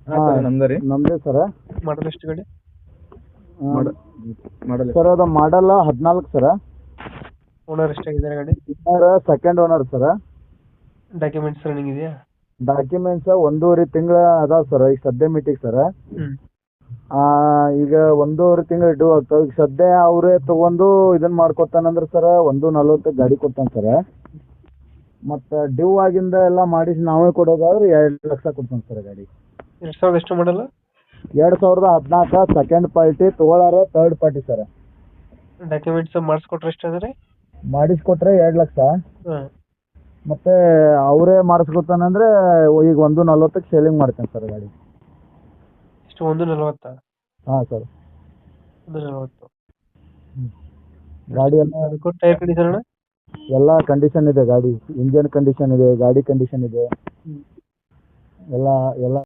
ಹಾಂ ಸರ್ ನಮ್ದು ರೀ. ನಮ್ಮದೇ ಸರ. ಮಾಡಲ್ ಎಷ್ಟು ಗಾಡಿ? ಮಾಡಲ್ ಸರ್ ಅದು ಮಾಡಲ್ಲ 14 ಸರ. ಓನರ್ ಎಷ್ಟಾಗಿದ್ದಾರೆ ಗಾಡಿ? ಓನರ್ ಸೆಕೆಂಡ್ ಓನರ್ ಸರ. ಡಾಕ್ಯುಮೆಂಟ್ಸ್ ರನ್ನಿಂಗ್ ಇದೆಯಾ? ಡಾಕ್ಯುಮೆಂಟ್ಸ್ 1.5 ತಿಂಗಳ ಅದಾವ ಸರ್ ಈಗ ಸದ್ಯ ಮೀಟಿಂಗ್ ಸರ. ಹ್ಞೂ. ಈಗ 1.5 ತಿಂಗಳು ಡ್ಯೂ ಆಗ್ತಾವೆ. ಈಗ ಸದ್ಯ ಅವರೇ ತೊಗೊಂಡು ಇದನ್ನು ಮಾಡ್ಕೊತಾನಂದ್ರೆ ಸರ 1.40 ಗಾಡಿ ಕೊಡ್ತಾನೆ ಸರ. ಮತ್ತು ಡ್ಯೂ ಆಗಿಂದ ಎಲ್ಲ ಮಾಡಿಸಿ ನಾವೇ ಕೊಡೋದಾದ್ರೆ 2 ಲಕ್ಷ ಕೊಡ್ತಾನೆ ಸರ್ ಗಾಡಿ. 2000 ಎಷ್ಟು ಮಾಡಲ್ಲ? 2014 ಸೆಕೆಂಡ್ ಪಾರ್ಟಿ ತೊಗೊಳಾರ ಥರ್ಡ್ ಪಾರ್ಟಿ ಸರ್. ಡಾಕ್ಯುಮೆಂಟ್ಸ್ ಮಾಡಿಸ್ಕೊಟ್ರೆ ಎಷ್ಟು ಅಂದರೆ? ಮಾಡಿಸ್ಕೊಟ್ರೆ 2 ಲಕ್ಷ. ಹಾಂ. ಮತ್ತು ಅವರೇ ಮಾಡಿಸ್ಕೊತಾನಂದ್ರೆ ಈಗ 1.40 ಸೇಲಿಂಗ್ ಮಾಡ್ತೇನೆ ಸರ್ ಗಾಡಿ. ಎಷ್ಟು 140? ಹಾಂ ಸರ್. 140. ಗಾಡಿ ಎಲ್ಲ ಅದಕ್ಕೂ ಟೈರ್ ಕಂಡೀಷನ್ ಅಣ್ಣ? ಎಲ್ಲ ಕಂಡೀಷನ್ ಇದೆ ಗಾಡಿ. ಇಂಜನ್ ಕಂಡೀಷನ್ ಇದೆ, ಗಾಡಿ ಕಂಡೀಷನ್ ಇದೆ, ಎಲ್ಲ